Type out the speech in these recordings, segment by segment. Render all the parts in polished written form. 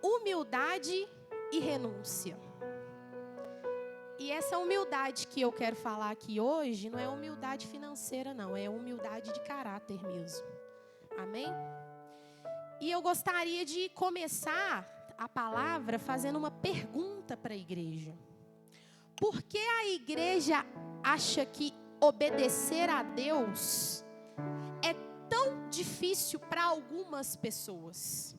humildade e renúncia. E essa humildade que eu quero falar aqui hoje não é humildade financeira, não. É humildade de caráter mesmo. Amém? E eu gostaria de começar a palavra fazendo uma pergunta para a igreja. Por que a igreja acha que obedecer a Deus é tão difícil para algumas pessoas?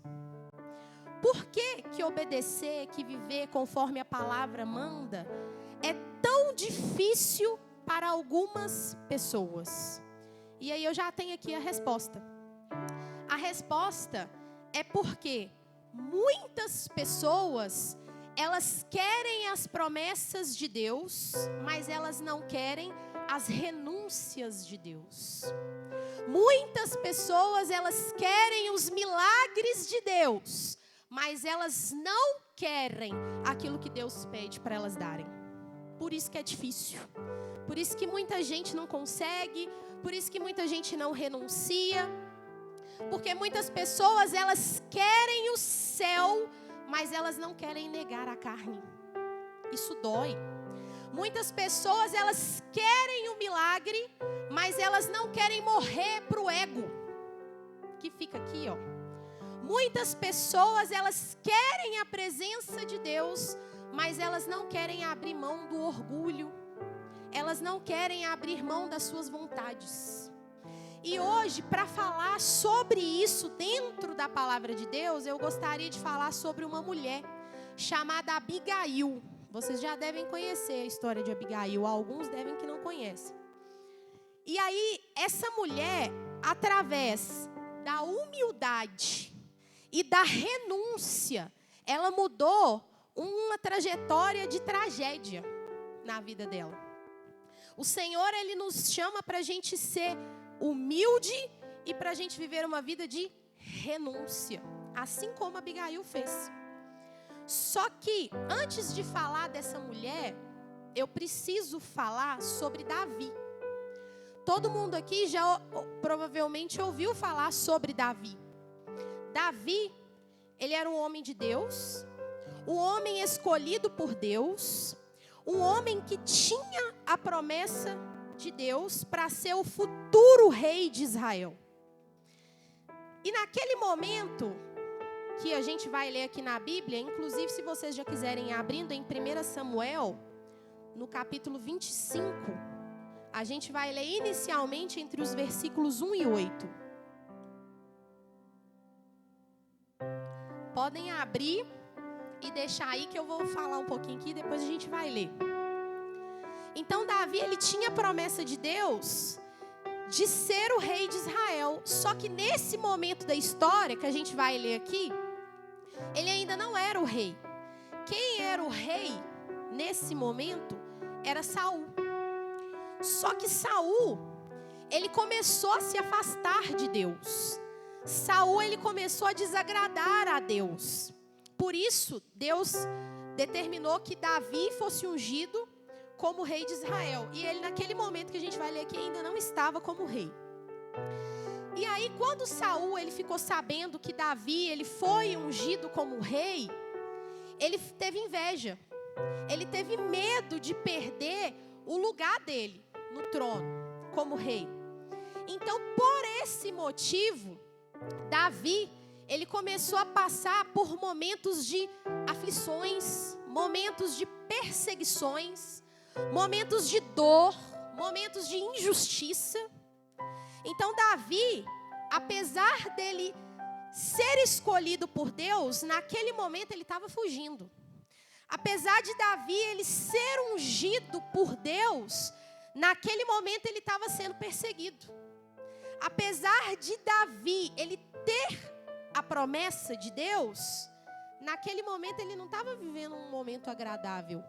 Por que obedecer, que viver conforme a palavra manda, é tão difícil para algumas pessoas? E aí eu já tenho aqui a resposta. A resposta é porque muitas pessoas, elas querem as promessas de Deus, mas elas não querem as renúncias de Deus. Muitas pessoas, elas querem os milagres de Deus, mas elas não querem aquilo que Deus pede para elas darem. Por isso que é difícil. Por isso que muita gente não consegue. Por isso que muita gente não renuncia. Porque muitas pessoas, elas querem o céu, mas elas não querem negar a carne. Isso dói. Muitas pessoas, elas querem o milagre, mas elas não querem morrer para o ego. Que fica aqui, ó. Muitas pessoas, elas querem a presença de Deus, mas elas não querem abrir mão do orgulho. Elas não querem abrir mão das suas vontades. E hoje, para falar sobre isso dentro da palavra de Deus, eu gostaria de falar sobre uma mulher chamada Abigail. Vocês já devem conhecer a história de Abigail, alguns devem que não conhecem. E aí, essa mulher, através da humildade e da renúncia, ela mudou uma trajetória de tragédia na vida dela. O Senhor, Ele nos chama para a gente ser humilde e para a gente viver uma vida de renúncia, assim como Abigail fez. Só que, antes de falar dessa mulher, eu preciso falar sobre Davi. Todo mundo aqui já provavelmente ouviu falar sobre Davi. Davi, ele era um homem de Deus, um homem escolhido por Deus, um homem que tinha a promessa de Deus para ser o futuro rei de Israel. E naquele momento que a gente vai ler aqui na Bíblia, inclusive se vocês já quiserem ir abrindo em 1 Samuel, no capítulo 25, a gente vai ler inicialmente entre os versículos 1 e 8. Podem abrir e deixar aí que eu vou falar um pouquinho aqui e depois a gente vai ler. Então Davi, ele tinha a promessa de Deus de ser o rei de Israel. Só que nesse momento da história que a gente vai ler aqui, ele ainda não era o rei. Quem era o rei nesse momento era Saul. Só que Saul, ele começou a se afastar de Deus. Saul, ele começou a desagradar a Deus. Por isso, Deus determinou que Davi fosse ungido como rei de Israel. E ele, naquele momento que a gente vai ler aqui, ainda não estava como rei. E aí, quando Saul, ele ficou sabendo que Davi, ele foi ungido como rei, ele teve inveja. Ele teve medo de perder o lugar dele no trono, como rei. Então, por esse motivo, Davi, ele começou a passar por momentos de aflições, momentos de perseguições, momentos de dor, momentos de injustiça. Então Davi, apesar dele ser escolhido por Deus, naquele momento ele estava fugindo. Apesar de Davi ele ser ungido por Deus, naquele momento ele estava sendo perseguido. Apesar de Davi ele ter a promessa de Deus, naquele momento ele não estava vivendo um momento agradável.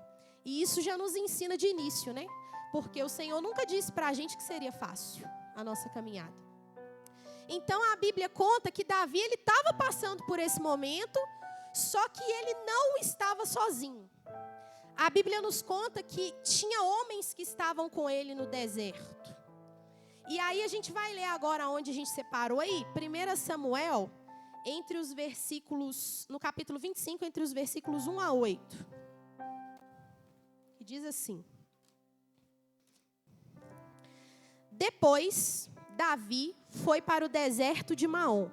E isso já nos ensina de início, né? Porque o Senhor nunca disse para a gente que seria fácil a nossa caminhada. Então a Bíblia conta que Davi, ele estava passando por esse momento, só que ele não estava sozinho. A Bíblia nos conta que tinha homens que estavam com ele no deserto. E aí a gente vai ler agora onde a gente separou aí, 1 Samuel, no capítulo 25, entre os versículos 1 a 8. Que diz assim: Depois, Davi foi para o deserto de Maom.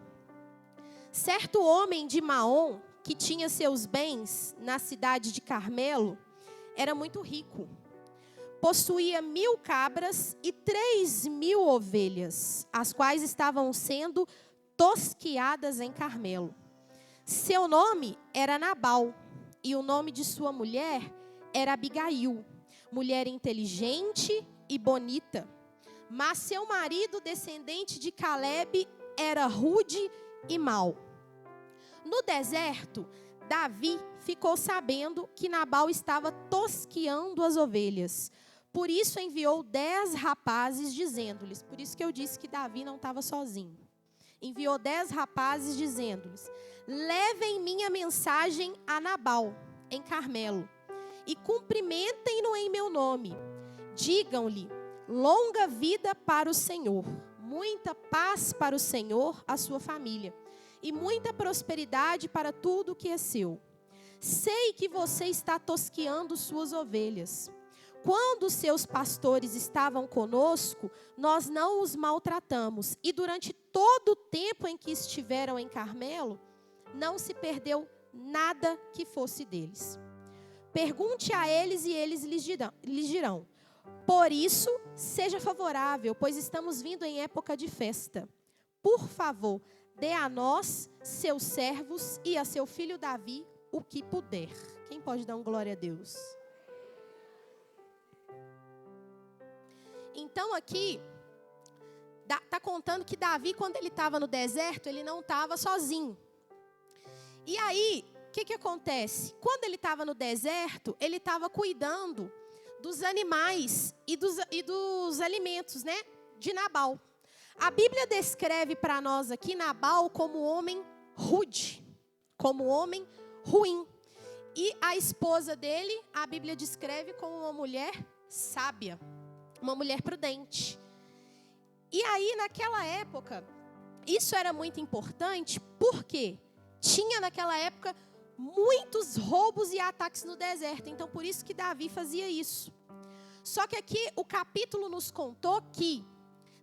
Certo homem de Maom, que tinha seus bens na cidade de Carmelo, era muito rico. Possuía 1.000 cabras e 3.000 ovelhas, as quais estavam sendo tosquiadas em Carmelo. Seu nome era Nabal, e o nome de sua mulher era Abigail, mulher inteligente e bonita. Mas seu marido, descendente de Calebe, era rude e mau. No deserto, Davi ficou sabendo que Nabal estava tosquiando as ovelhas. Por isso enviou 10 rapazes dizendo-lhes, por isso que eu disse que Davi não estava sozinho. Enviou 10 rapazes dizendo-lhes: levem minha mensagem a Nabal, em Carmelo, e cumprimentem-no em meu nome. Digam-lhe: longa vida para o Senhor, muita paz para o Senhor, a sua família, e muita prosperidade para tudo que é seu. Sei que você está tosquiando suas ovelhas. Quando seus pastores estavam conosco, nós não os maltratamos. E durante todo o tempo em que estiveram em Carmelo, não se perdeu nada que fosse deles. Pergunte a eles e eles lhes dirão. Por isso, seja favorável, pois estamos vindo em época de festa. Por favor, dê a nós, seus servos, e a seu filho Davi, o que puder. Quem pode dar um glória a Deus? Então aqui, está contando que Davi, quando ele estava no deserto, ele não estava sozinho. E aí, o que acontece? Quando ele estava no deserto, ele estava cuidando dos animais e dos alimentos, né, de Nabal. A Bíblia descreve para nós aqui Nabal como homem rude, como homem ruim. E a esposa dele, a Bíblia descreve como uma mulher sábia, uma mulher prudente. E aí, naquela época, isso era muito importante, porque tinha naquela época muitos roubos e ataques no deserto. Então, por isso que Davi fazia isso. Só que aqui o capítulo nos contou que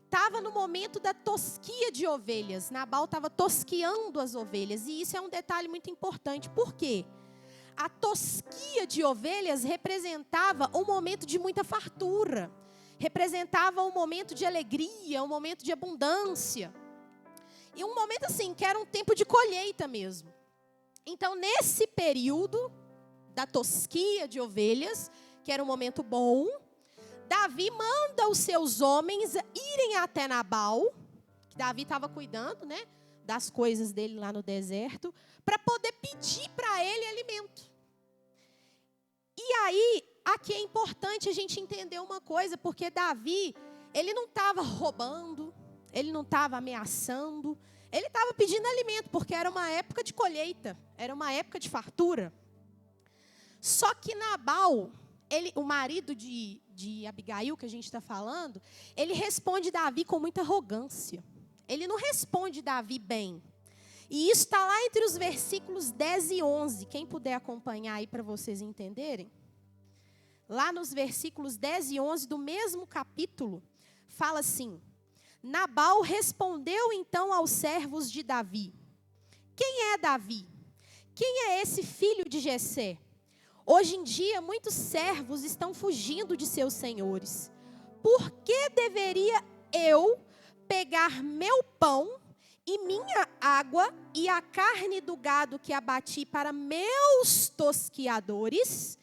estava no momento da tosquia de ovelhas. Nabal estava tosquiando as ovelhas. E isso é um detalhe muito importante. Por quê? A tosquia de ovelhas representava um momento de muita fartura. Representava um momento de alegria, um momento de abundância. E um momento assim, que era um tempo de colheita mesmo. Então, nesse período da tosquia de ovelhas, que era um momento bom, Davi manda os seus homens irem até Nabal, que Davi estava cuidando, né, das coisas dele lá no deserto, para poder pedir para ele alimento. E aí, aqui é importante a gente entender uma coisa, porque Davi, ele não estava roubando, ele não estava ameaçando, ele estava pedindo alimento, porque era uma época de colheita, era uma época de fartura. Só que Nabal, o marido de Abigail, que a gente está falando, ele responde Davi com muita arrogância. Ele não responde Davi bem. E isso está lá entre os versículos 10 e 11. Quem puder acompanhar aí para vocês entenderem. Lá nos versículos 10 e 11 do mesmo capítulo, fala assim: Nabal respondeu então aos servos de Davi: quem é Davi? Quem é esse filho de Jessé? Hoje em dia, muitos servos estão fugindo de seus senhores. Por que deveria eu pegar meu pão e minha água e a carne do gado que abati para meus tosquiadores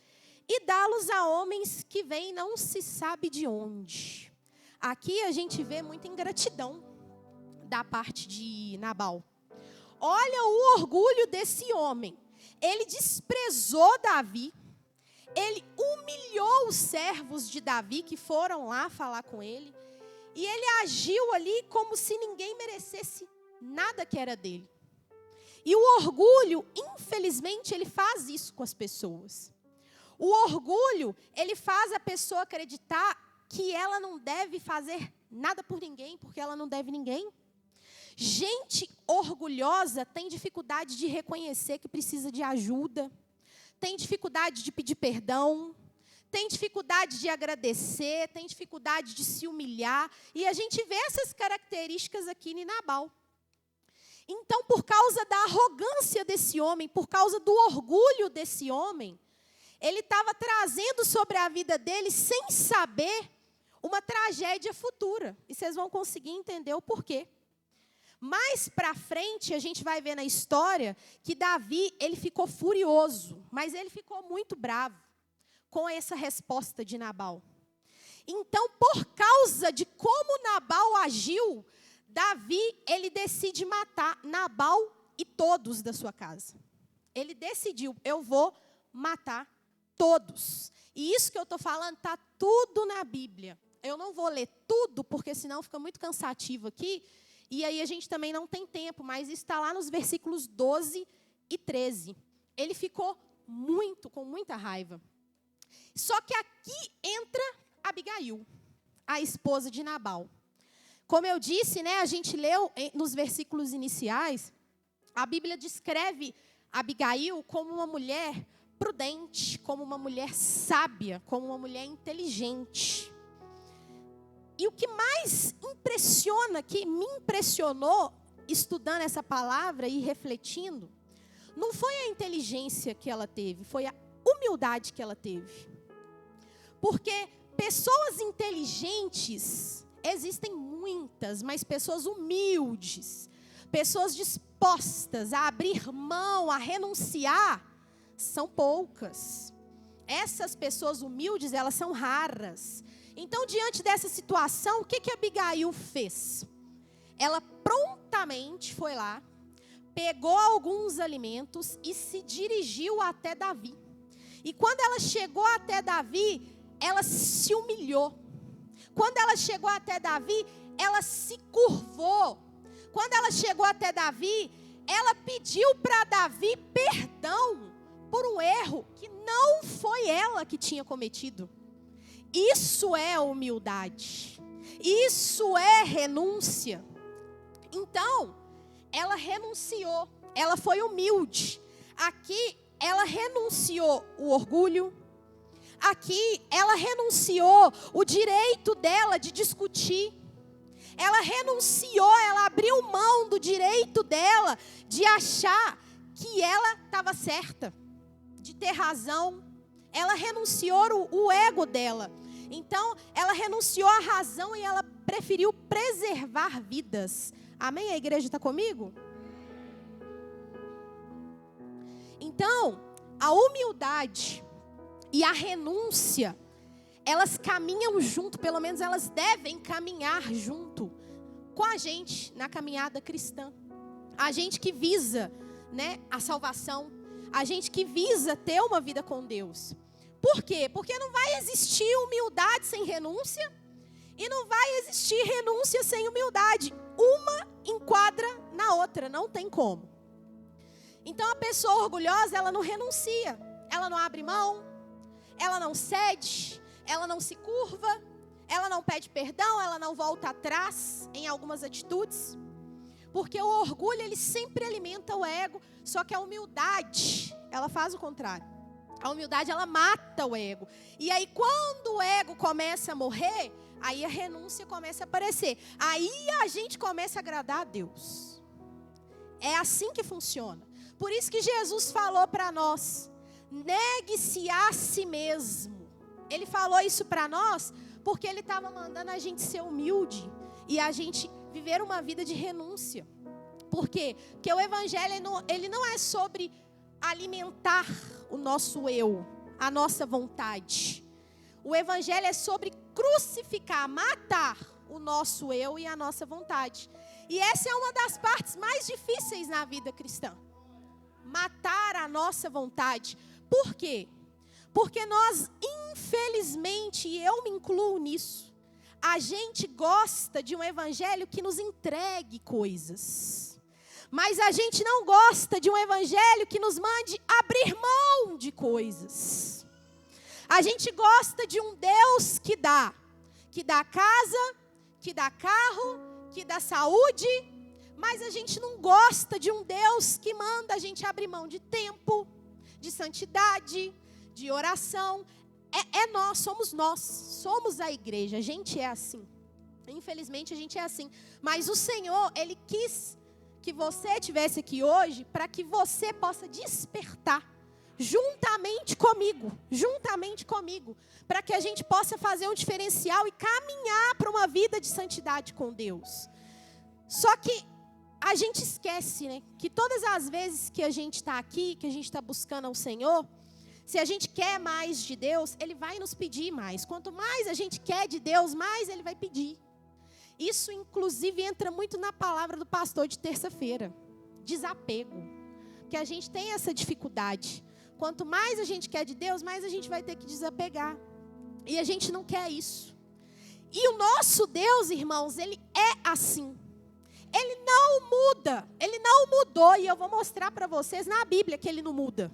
e dá-los a homens que vêm não se sabe de onde? Aqui a gente vê muita ingratidão da parte de Nabal. Olha o orgulho desse homem. Ele desprezou Davi, ele humilhou os servos de Davi que foram lá falar com ele, e ele agiu ali como se ninguém merecesse nada que era dele. E o orgulho, infelizmente, ele faz isso com as pessoas. O orgulho, ele faz a pessoa acreditar que ela não deve fazer nada por ninguém, porque ela não deve ninguém. Gente orgulhosa tem dificuldade de reconhecer que precisa de ajuda, tem dificuldade de pedir perdão, tem dificuldade de agradecer, tem dificuldade de se humilhar. E a gente vê essas características aqui em Nabal. Então, por causa da arrogância desse homem, por causa do orgulho desse homem, ele estava trazendo sobre a vida dele, sem saber, uma tragédia futura. E vocês vão conseguir entender o porquê. Mais para frente, a gente vai ver na história que Davi, ele ficou furioso, mas ele ficou muito bravo com essa resposta de Nabal. Então, por causa de como Nabal agiu, Davi, ele decide matar Nabal e todos da sua casa. Ele decidiu, eu vou matar todos. E isso que eu estou falando está tudo na Bíblia. Eu não vou ler tudo, porque senão fica muito cansativo aqui. E aí a gente também não tem tempo, mas isso está lá nos versículos 12 e 13. Ele ficou com muita raiva. Só que aqui entra Abigail, a esposa de Nabal. Como eu disse, né, a gente leu nos versículos iniciais, a Bíblia descreve Abigail como uma mulher prudente, como uma mulher sábia, como uma mulher inteligente. E o que mais impressiona, que me impressionou, estudando essa palavra e refletindo, não foi a inteligência que ela teve, foi a humildade que ela teve. Porque pessoas inteligentes existem muitas, mas pessoas humildes, pessoas dispostas a abrir mão, a renunciar, são poucas. Essas pessoas humildes, elas são raras. Então, diante dessa situação, o que Abigail fez? Ela prontamente foi lá, pegou alguns alimentos e se dirigiu até Davi. E quando ela chegou até Davi, ela se humilhou. Quando ela chegou até Davi, ela se curvou. Quando ela chegou até Davi, ela pediu para Davi perdão por um erro que não foi ela que tinha cometido. Isso é humildade. Isso é renúncia. Então, ela renunciou. Ela foi humilde. Aqui, ela renunciou o orgulho. Aqui, ela renunciou o direito dela de discutir. Ela renunciou, ela abriu mão do direito dela de achar que ela estava certa, de ter razão. Ela renunciou o ego dela. Então, ela renunciou à razão e ela preferiu preservar vidas. Amém? A igreja está comigo? Então, a humildade e a renúncia, elas caminham junto, pelo menos elas devem caminhar junto com a gente na caminhada cristã. A gente que visa, né, a salvação, a gente que visa ter uma vida com Deus. Por quê? Porque não vai existir humildade sem renúncia e não vai existir renúncia sem humildade. Uma enquadra na outra, não tem como. Então a pessoa orgulhosa, ela não renuncia, ela não abre mão, ela não cede, ela não se curva, ela não pede perdão, ela não volta atrás em algumas atitudes. Porque o orgulho, ele sempre alimenta o ego, só que a humildade, ela faz o contrário. A humildade, ela mata o ego. E aí, quando o ego começa a morrer, aí a renúncia começa a aparecer. Aí a gente começa a agradar a Deus. É assim que funciona. Por isso que Jesus falou para nós, negue-se a si mesmo. Ele falou isso para nós porque ele estava mandando a gente ser humilde e a gente viver uma vida de renúncia. Por quê? Porque o evangelho, ele não é sobre alimentar o nosso eu, a nossa vontade. O evangelho é sobre crucificar, matar o nosso eu e a nossa vontade. E essa é uma das partes mais difíceis na vida cristã. Matar a nossa vontade. Por quê? Porque nós, infelizmente, e eu me incluo nisso, a gente gosta de um evangelho que nos entregue coisas. Mas a gente não gosta de um evangelho que nos mande abrir mão de coisas. A gente gosta de um Deus que dá casa, que dá carro, que dá saúde, Mas a gente não gosta de um Deus que manda a gente abrir mão de tempo, de santidade, de oração. Nós, somos a igreja, a gente é assim. Infelizmente a gente é assim. Mas o Senhor, Ele quis que você estivesse aqui hoje para que você possa despertar juntamente comigo, para que a gente possa fazer um diferencial e caminhar para uma vida de santidade com Deus. Só que a gente esquece, né, que todas as vezes que a gente está aqui, que a gente está buscando ao Senhor, se a gente quer mais de Deus, Ele vai nos pedir mais. Quanto mais a gente quer de Deus, mais Ele vai pedir. Isso, inclusive, entra muito na palavra do pastor de terça-feira. Desapego. Porque a gente tem essa dificuldade. Quanto mais a gente quer de Deus, mais a gente vai ter que desapegar. E a gente não quer isso. E o nosso Deus, irmãos, Ele é assim. Ele não muda. Ele não mudou. E eu vou mostrar para vocês na Bíblia que Ele não muda.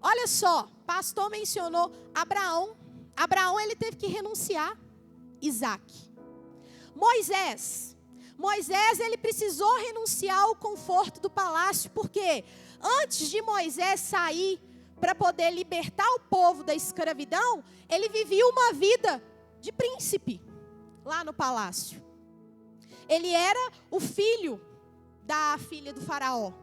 Olha só, o pastor mencionou Abraão. Abraão, ele teve que renunciar Isaac. Moisés, ele precisou renunciar ao conforto do palácio, porque antes de Moisés sair para poder libertar o povo da escravidão, ele vivia uma vida de príncipe lá no palácio. Ele era o filho da filha do faraó.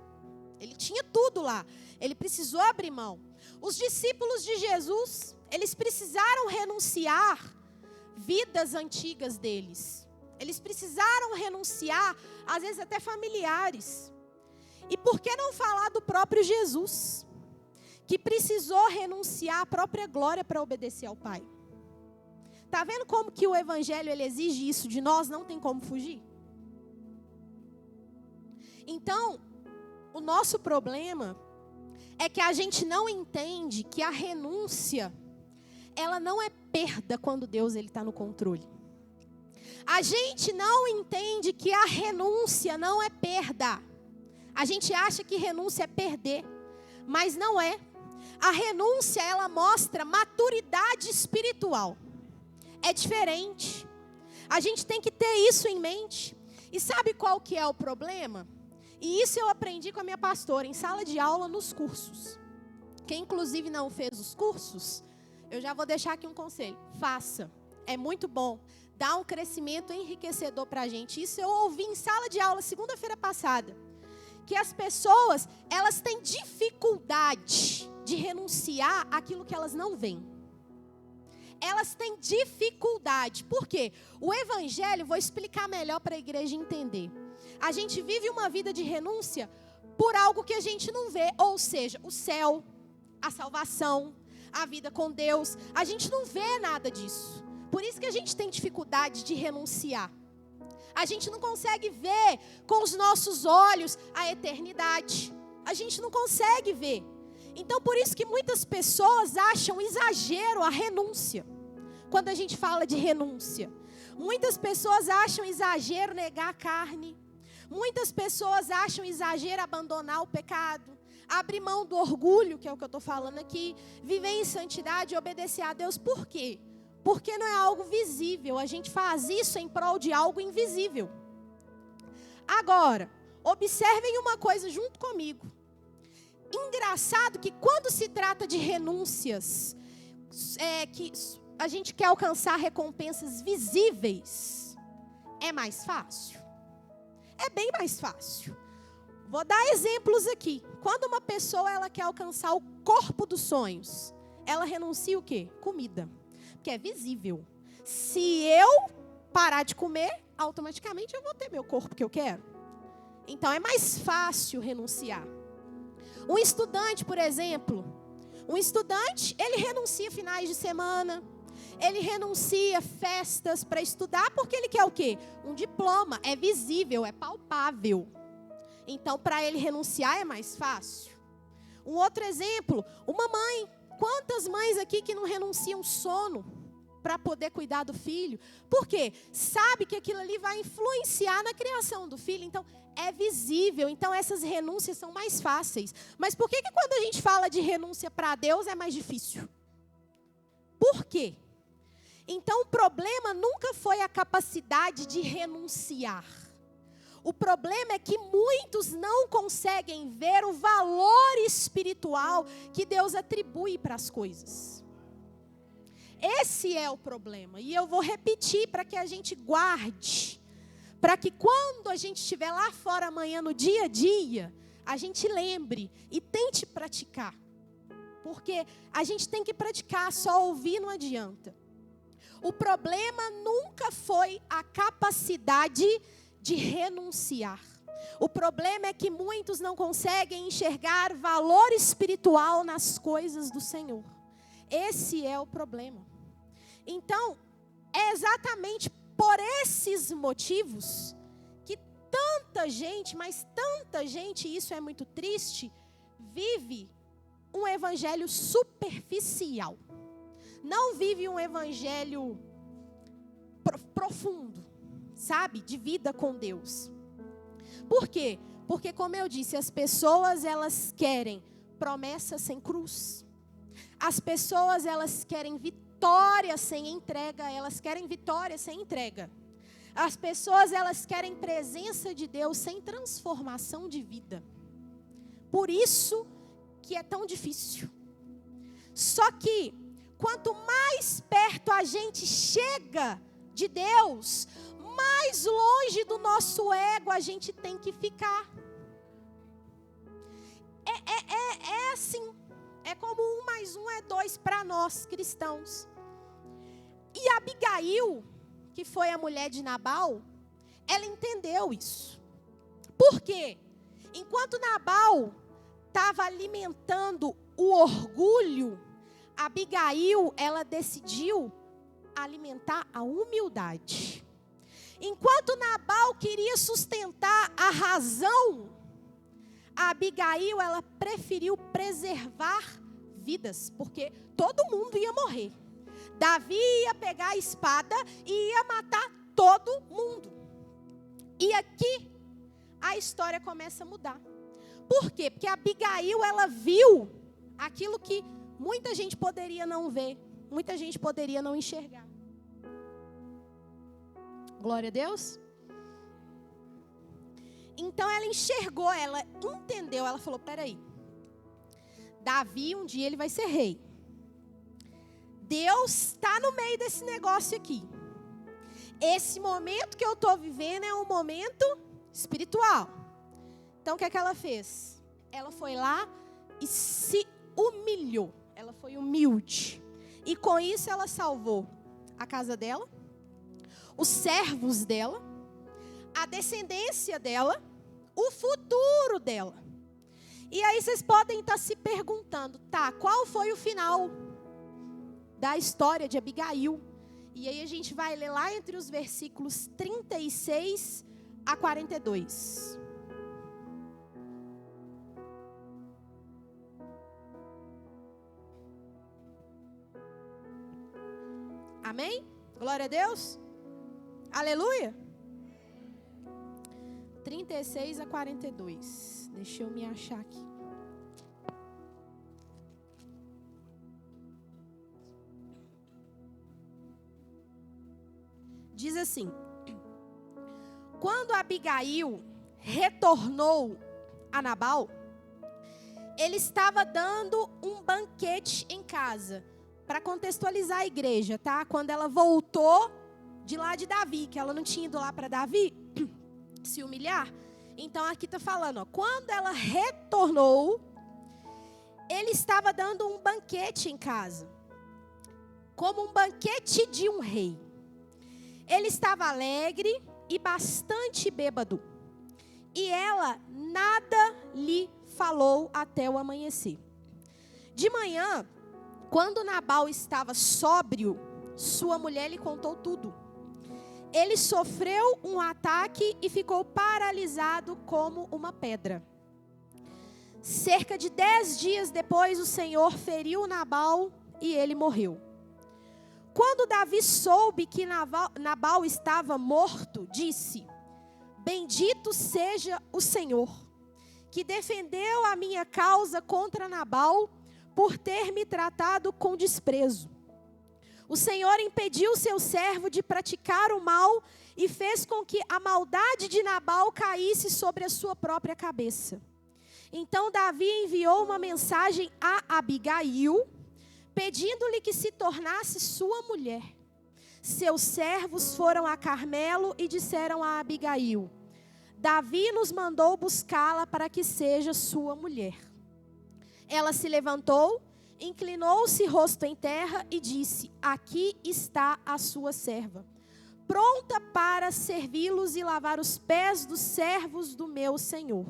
Ele tinha tudo lá. Ele precisou abrir mão. Os discípulos de Jesus, eles precisaram renunciar vidas antigas deles. Eles precisaram renunciar, às vezes até familiares. E por que não falar do próprio Jesus, que precisou renunciar à própria glória para obedecer ao Pai? Está vendo como que o Evangelho ele exige isso de nós? Não tem como fugir. Então, o nosso problema é que a gente não entende que a renúncia, ela não é perda quando Deus está no controle. A gente não entende que a renúncia não é perda. A gente acha que renúncia é perder, mas não é. A renúncia, ela mostra maturidade espiritual. É diferente. A gente tem que ter isso em mente. E sabe qual que é o problema? E isso eu aprendi com a minha pastora, em sala de aula, nos cursos. Quem inclusive não fez os cursos, eu já vou deixar aqui um conselho. Faça. É muito bom. Dá um crescimento enriquecedor para a gente. Isso eu ouvi em sala de aula segunda-feira passada. Que as pessoas, elas têm dificuldade de renunciar àquilo que elas não veem. Elas têm dificuldade. Por quê? O Evangelho, vou explicar melhor para a igreja entender. A gente vive uma vida de renúncia por algo que a gente não vê. Ou seja, o céu, a salvação, a vida com Deus. A gente não vê nada disso. Por isso que a gente tem dificuldade de renunciar. A gente não consegue ver com os nossos olhos a eternidade. A gente não consegue ver. Então, por isso que muitas pessoas acham exagero a renúncia. Quando a gente fala de renúncia. Muitas pessoas acham exagero negar a carne. Muitas pessoas acham exagero abandonar o pecado. Abrir mão do orgulho, que é o que eu estou falando aqui. Viver em santidade e obedecer a Deus. Por quê? Porque não é algo visível. A gente faz isso em prol de algo invisível. Agora, observem uma coisa junto comigo. Engraçado que quando se trata de renúncias, que a gente quer alcançar recompensas visíveis, é mais fácil. É bem mais fácil. Vou dar exemplos aqui. Quando uma pessoa ela quer alcançar o corpo dos sonhos, ela renuncia o quê? Comida. Que é visível. Se eu parar de comer, automaticamente eu vou ter meu corpo que eu quero. Então é mais fácil renunciar. Um estudante, por exemplo, ele renuncia finais de semana, ele renuncia festas para estudar, porque ele quer o quê? Um diploma, é visível, é palpável. Então para ele renunciar é mais fácil. Um outro exemplo, uma mãe. Quantas mães aqui que não renunciam sono para poder cuidar do filho? Por quê? Sabe que aquilo ali vai influenciar na criação do filho. Então, é visível. Então, essas renúncias são mais fáceis. Mas por que quando a gente fala de renúncia para Deus é mais difícil? Por quê? Então, o problema nunca foi a capacidade de renunciar. O problema é que muitos não conseguem ver o valor espiritual que Deus atribui para as coisas. Esse é o problema. E eu vou repetir para que a gente guarde. Para que quando a gente estiver lá fora amanhã no dia a dia, a gente lembre e tente praticar. Porque a gente tem que praticar, só ouvir não adianta. O problema nunca foi a capacidade de renunciar. O problema é que muitos não conseguem enxergar valor espiritual nas coisas do Senhor. Esse é o problema. Então, é exatamente por esses motivos que tanta gente, mas tanta gente, e isso é muito triste, vive um evangelho superficial. Não vive um evangelho profundo, sabe? De vida com Deus. Por quê? Porque, como eu disse, as pessoas, elas querem promessa sem cruz. As pessoas, elas querem vitória sem entrega. Elas querem vitória sem entrega. As pessoas, elas querem presença de Deus sem transformação de vida. Por isso que é tão difícil. Só que, quanto mais perto a gente chega de Deus, mais longe do nosso ego a gente tem que ficar. É assim. É como 1 mais 1 é 2 para nós cristãos. E Abigail, que foi a mulher de Nabal, ela entendeu isso. Por quê? Enquanto Nabal estava alimentando o orgulho, Abigail, ela decidiu alimentar a humildade. Enquanto Nabal queria sustentar a razão, a Abigail, ela preferiu preservar vidas, porque todo mundo ia morrer. Davi ia pegar a espada e ia matar todo mundo. E aqui a história começa a mudar. Por quê? Porque a Abigail, ela viu aquilo que muita gente poderia não ver, muita gente poderia não enxergar. Glória a Deus. Então ela enxergou, ela entendeu, ela falou, peraí, Davi um dia ele vai ser rei. Deus está no meio desse negócio aqui. Esse momento que eu estou vivendo é um momento espiritual. Então o que é que ela fez? Ela foi lá e se humilhou. Ela foi humilde. E com isso ela salvou a casa dela, os servos dela, a descendência dela, o futuro dela. E aí vocês podem estar se perguntando, tá, qual foi o final da história de Abigail? E aí a gente vai ler lá entre os versículos 36 a 42. Amém? Glória a Deus. Aleluia. 36 a 42. Deixa eu me achar aqui. Diz assim: quando Abigail retornou a Nabal, ele estava dando um banquete em casa. Para contextualizar a igreja, tá? Quando ela voltou de lá de Davi, que ela não tinha ido lá para Davi se humilhar. Então aqui está falando, ó, quando ela retornou, ele estava dando um banquete em casa, como um banquete de um rei. Ele estava alegre e bastante bêbado, e ela nada lhe falou até o amanhecer. De manhã, quando Nabal estava sóbrio, sua mulher lhe contou tudo. Ele sofreu um ataque e ficou paralisado como uma pedra. Cerca de 10 dias depois, o Senhor feriu Nabal e ele morreu. Quando Davi soube que Nabal estava morto, disse: bendito seja o Senhor, que defendeu a minha causa contra Nabal, por ter me tratado com desprezo. O Senhor impediu seu servo de praticar o mal e fez com que a maldade de Nabal caísse sobre a sua própria cabeça. Então Davi enviou uma mensagem a Abigail, pedindo-lhe que se tornasse sua mulher. Seus servos foram a Carmelo e disseram a Abigail: Davi nos mandou buscá-la para que seja sua mulher. Ela se levantou, inclinou-se rosto em terra e disse: aqui está a sua serva, pronta para servi-los e lavar os pés dos servos do meu senhor.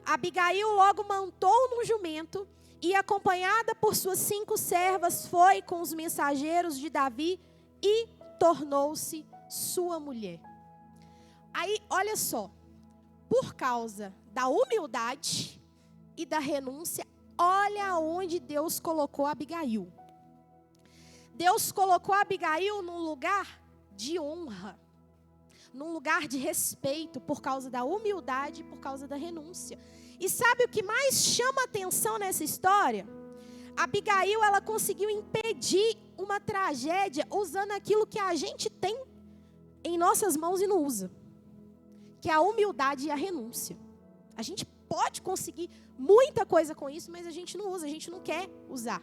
Abigail logo montou num jumento e, acompanhada por suas 5 servas, foi com os mensageiros de Davi e tornou-se sua mulher. Aí, olha só, por causa da humildade e da renúncia, olha onde Deus colocou Abigail. Deus colocou Abigail num lugar de honra, num lugar de respeito, por causa da humildade e por causa da renúncia. E sabe o que mais chama atenção nessa história? Abigail, ela conseguiu impedir uma tragédia usando aquilo que a gente tem em nossas mãos e não usa, que é a humildade e a renúncia. A gente pode conseguir muita coisa com isso, mas a gente não usa, a gente não quer usar.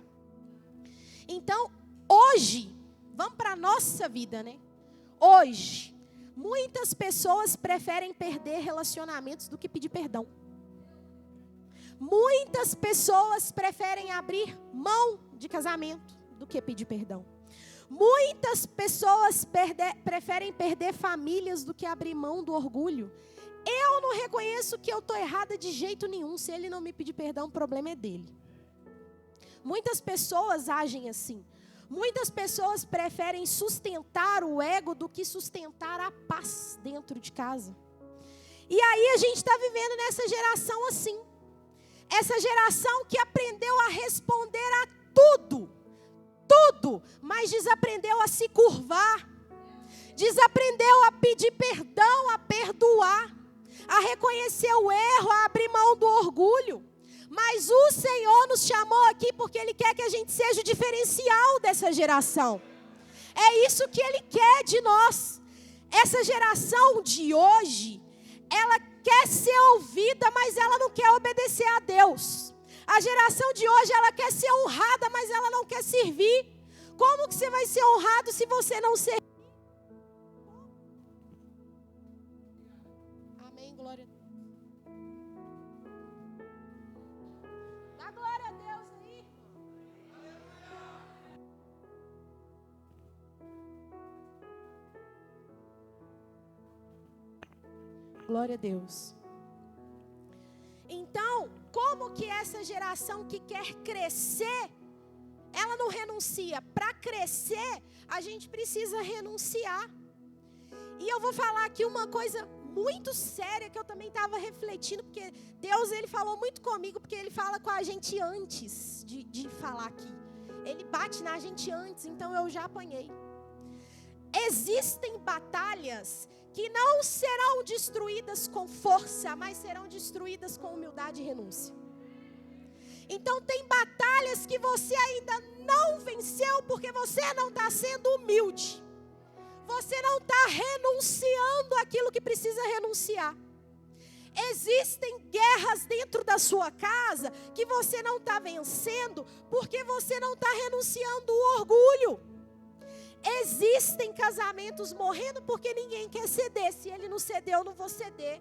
Então, hoje, vamos para a nossa vida, né? Hoje, muitas pessoas preferem perder relacionamentos do que pedir perdão. Muitas pessoas preferem abrir mão de casamento do que pedir perdão. Muitas pessoas preferem perder famílias do que abrir mão do orgulho. Eu não reconheço que eu estou errada de jeito nenhum. Se ele não me pedir perdão, o problema é dele. Muitas pessoas agem assim. Muitas pessoas preferem sustentar o ego do que sustentar a paz dentro de casa. E aí a gente está vivendo nessa geração assim. Essa geração que aprendeu a responder a tudo, mas desaprendeu a se curvar, desaprendeu a pedir perdão, a perdoar, a reconhecer o erro, a abrir mão do orgulho. Mas o Senhor nos chamou aqui porque Ele quer que a gente seja o diferencial dessa geração. É isso que Ele quer de nós. Essa geração de hoje, ela quer ser ouvida, mas ela não quer obedecer a Deus. A geração de hoje, ela quer ser honrada, mas ela não quer servir. Como que você vai ser honrado se você não servir? Amém, glória a Deus. Dá glória a Deus aí. Glória a Deus. Então, como que essa geração que quer crescer, ela não renuncia? Para crescer, a gente precisa renunciar. E eu vou falar aqui uma coisa muito séria que eu também estava refletindo, porque Deus, Ele falou muito comigo, porque Ele fala com a gente antes de falar aqui. Ele bate na gente antes, então eu já apanhei. Existem batalhas que não serão destruídas com força, mas serão destruídas com humildade e renúncia. Então tem batalhas que você ainda não venceu porque você não está sendo humilde. Você não está renunciando àquilo que precisa renunciar. Existem guerras dentro da sua casa que você não está vencendo porque você não está renunciando o orgulho. Existem casamentos morrendo porque ninguém quer ceder. Se ele não cedeu, eu não vou ceder.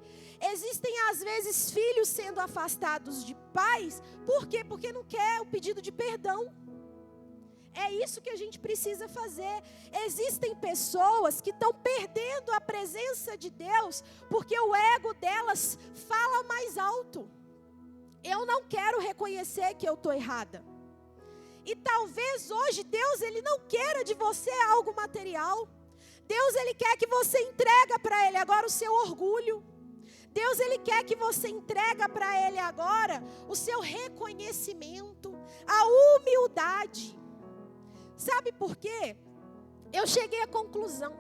Existem às vezes filhos sendo afastados de pais. Por quê? Porque não quer o pedido de perdão. É isso que a gente precisa fazer. Existem pessoas que estão perdendo a presença de Deus porque o ego delas fala mais alto. Eu não quero reconhecer que eu estou errada. E talvez hoje Deus, Ele não queira de você algo material. Deus, Ele quer que você entregue para Ele agora o seu orgulho. Deus, Ele quer que você entregue para Ele agora o seu reconhecimento, a humildade. Sabe por quê? Eu cheguei à conclusão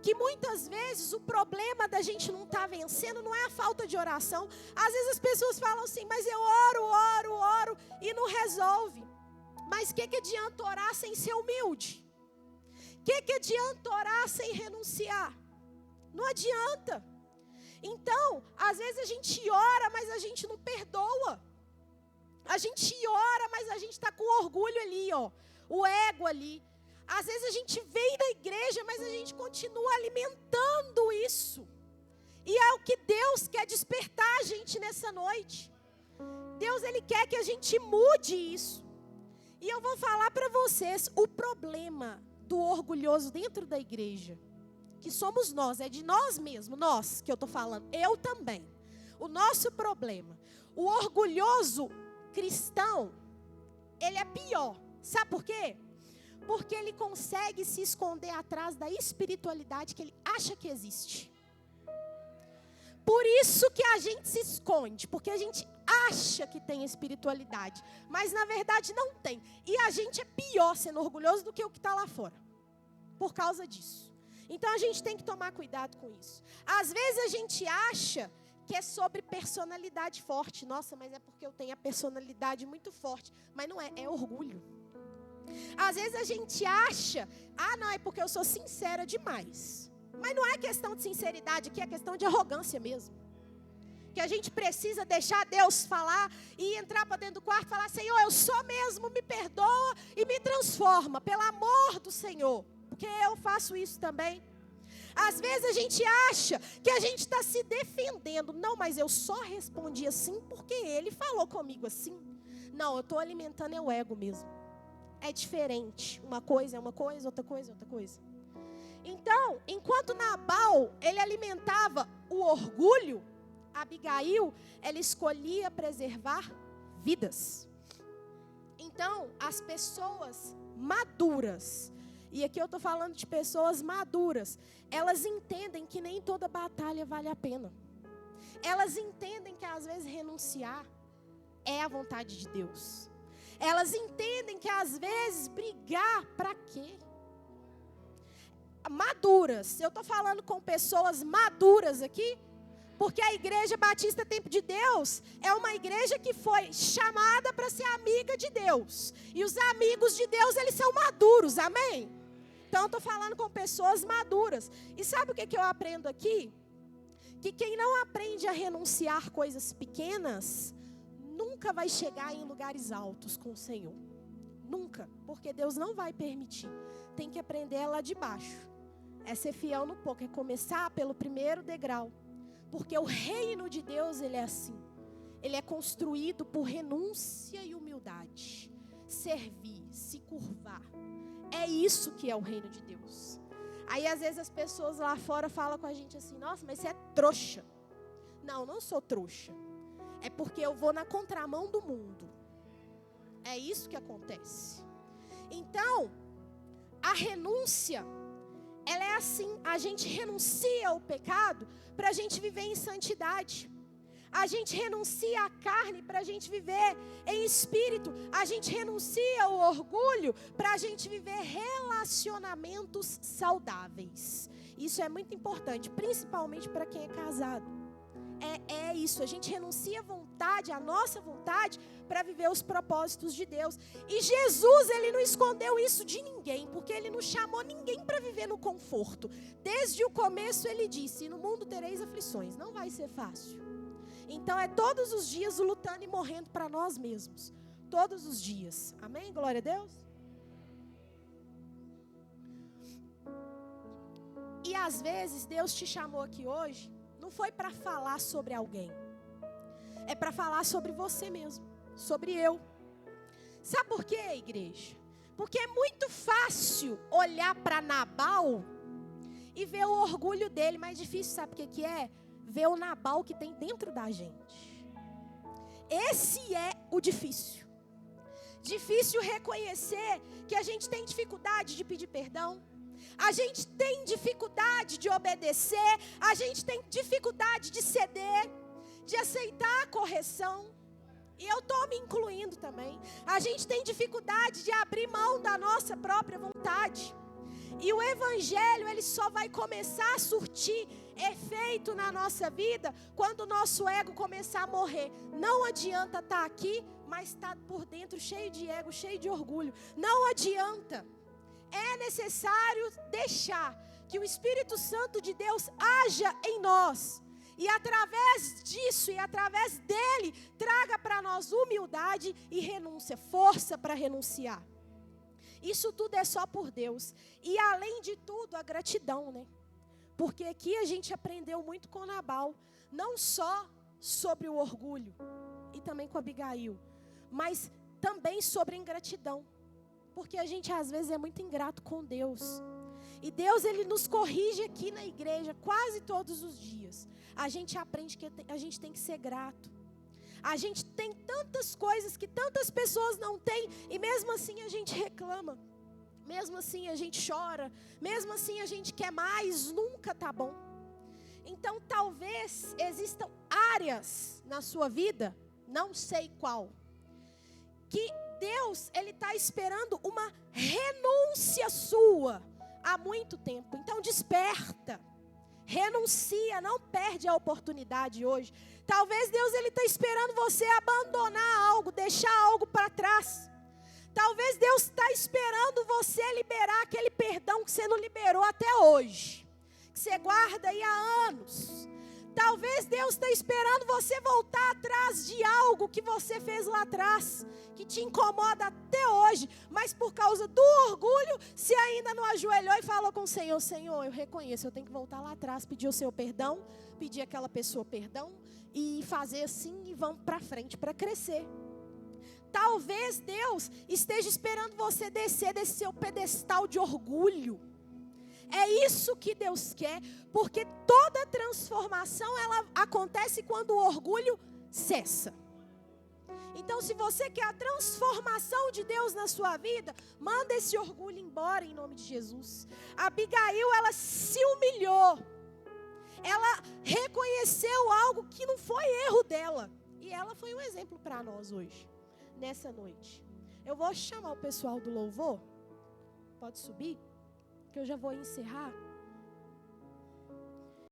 que muitas vezes o problema da gente não estar vencendo não é a falta de oração. Às vezes as pessoas falam assim, mas eu oro e não resolve. Mas o que adianta orar sem ser humilde? Que adianta orar sem renunciar? Não adianta. Então, às vezes a gente ora, mas a gente não perdoa. A gente ora, mas a gente está com orgulho ali, ó, o ego ali. Às vezes a gente vem da igreja, mas a gente continua alimentando isso. E é o que Deus quer despertar a gente nessa noite. Deus, Ele quer que a gente mude isso. E eu vou falar para vocês o problema do orgulhoso dentro da igreja. Que somos nós, é de nós mesmos, nós que eu estou falando, eu também. O nosso problema. O orgulhoso cristão, ele é pior. Sabe por quê? Porque ele consegue se esconder atrás da espiritualidade que ele acha que existe. Por isso que a gente se esconde, porque a gente acha que tem espiritualidade, mas na verdade não tem. E a gente é pior sendo orgulhoso do que o que está lá fora, por causa disso. Então a gente tem que tomar cuidado com isso. Às vezes a gente acha que é sobre personalidade forte. Nossa, mas é porque eu tenho a personalidade muito forte. Mas não é, é orgulho. Às vezes a gente acha, não, é porque eu sou sincera demais. Mas não é questão de sinceridade aqui, é questão de arrogância mesmo. Que a gente precisa deixar Deus falar e entrar para dentro do quarto e falar: Senhor, eu sou mesmo, me perdoa e me transforma, pelo amor do Senhor. Porque eu faço isso também. Às vezes a gente acha que a gente está se defendendo. Não, mas eu só respondi assim porque ele falou comigo assim. Não, eu estou alimentando o ego mesmo. É diferente. Uma coisa é uma coisa, outra coisa é outra coisa. Então, enquanto Nabal, ele alimentava o orgulho, Abigail, ela escolhia preservar vidas. Então, as pessoas maduras, e aqui eu estou falando de pessoas maduras, elas entendem que nem toda batalha vale a pena. Elas entendem que às vezes renunciar é a vontade de Deus. Elas entendem que às vezes brigar para quê? Maduras, eu estou falando com pessoas maduras aqui, porque a Igreja Batista Tempo de Deus é uma igreja que foi chamada para ser amiga de Deus. E os amigos de Deus, eles são maduros, amém? Então eu estou falando com pessoas maduras. E sabe o que eu aprendo aqui? Que quem não aprende a renunciar coisas pequenas, nunca vai chegar em lugares altos com o Senhor. Nunca, porque Deus não vai permitir. Tem que aprender lá de baixo. É ser fiel no pouco, é começar pelo primeiro degrau. Porque o reino de Deus, ele é assim. Ele é construído por renúncia e humildade. Servir, se curvar. É isso que é o reino de Deus. Aí às vezes as pessoas lá fora falam com a gente assim: nossa, mas você é trouxa. Não, não sou trouxa. É porque eu vou na contramão do mundo. É isso que acontece. Então, a renúncia, ela é assim, a gente renuncia ao pecado para a gente viver em santidade. A gente renuncia à carne para a gente viver em espírito. A gente renuncia ao orgulho para a gente viver relacionamentos saudáveis. Isso é muito importante, principalmente para quem é casado. É isso, a gente renuncia à vontade, à nossa vontade, para viver os propósitos de Deus. E Jesus, ele não escondeu isso de ninguém, porque ele não chamou ninguém para viver no conforto. Desde o começo ele disse: no mundo tereis aflições, não vai ser fácil. Então é todos os dias lutando e morrendo para nós mesmos. Todos os dias, amém? Glória a Deus. E às vezes Deus te chamou aqui hoje, não foi para falar sobre alguém, é para falar sobre você mesmo, sobre eu. Sabe por quê, igreja? Porque é muito fácil olhar para Nabal e ver o orgulho dele. Mais difícil, sabe o que é? Ver o Nabal que tem dentro da gente. Esse é o difícil. Difícil reconhecer que a gente tem dificuldade de pedir perdão. A gente tem dificuldade de obedecer, a gente tem dificuldade de ceder, de aceitar a correção. E eu estou me incluindo também. A gente tem dificuldade de abrir mão da nossa própria vontade. E o evangelho, ele só vai começar a surtir efeito na nossa vida quando o nosso ego começar a morrer. Não adianta estar aqui, mas estar por dentro cheio de ego, cheio de orgulho. Não adianta. é necessário deixar que o Espírito Santo de Deus haja em nós. E através disso e através dele, traga para nós humildade e renúncia, força para renunciar. Isso tudo é só por Deus. E além de tudo, a gratidão, né? Porque aqui a gente aprendeu muito com Nabal, não só sobre o orgulho, e também com Abigail, mas também sobre a ingratidão. Porque a gente às vezes é muito ingrato com Deus. E Deus, ele nos corrige aqui na igreja quase todos os dias. A gente aprende que a gente tem que ser grato. A gente tem tantas coisas que tantas pessoas não têm, e mesmo assim a gente reclama. Mesmo assim a gente chora. Mesmo assim a gente quer mais, nunca tá bom. Então talvez existam áreas na sua vida, não sei qual, que Deus, ele está esperando uma renúncia sua há muito tempo. Então desperta, renuncia, não perde a oportunidade hoje. Talvez Deus, ele está esperando você abandonar algo, deixar algo para trás. Talvez Deus está esperando você liberar aquele perdão que você não liberou até hoje, que você guarda aí há anos. Talvez Deus está esperando você voltar atrás de algo que você fez lá atrás, que te incomoda até hoje, mas por causa do orgulho, se ainda não ajoelhou e falou com o Senhor: Senhor, eu reconheço, eu tenho que voltar lá atrás, pedir o seu perdão, pedir àquela pessoa perdão, e fazer assim, e vamos para frente para crescer. Talvez Deus esteja esperando você descer desse seu pedestal de orgulho. É isso que Deus quer, porque toda transformação, ela acontece quando o orgulho cessa. Então, se você quer a transformação de Deus na sua vida, manda esse orgulho embora em nome de Jesus. Abigail, ela se humilhou. Ela reconheceu algo que não foi erro dela. E ela foi um exemplo para nós hoje, nessa noite. Eu vou chamar o pessoal do louvor. Pode subir, que eu já vou encerrar.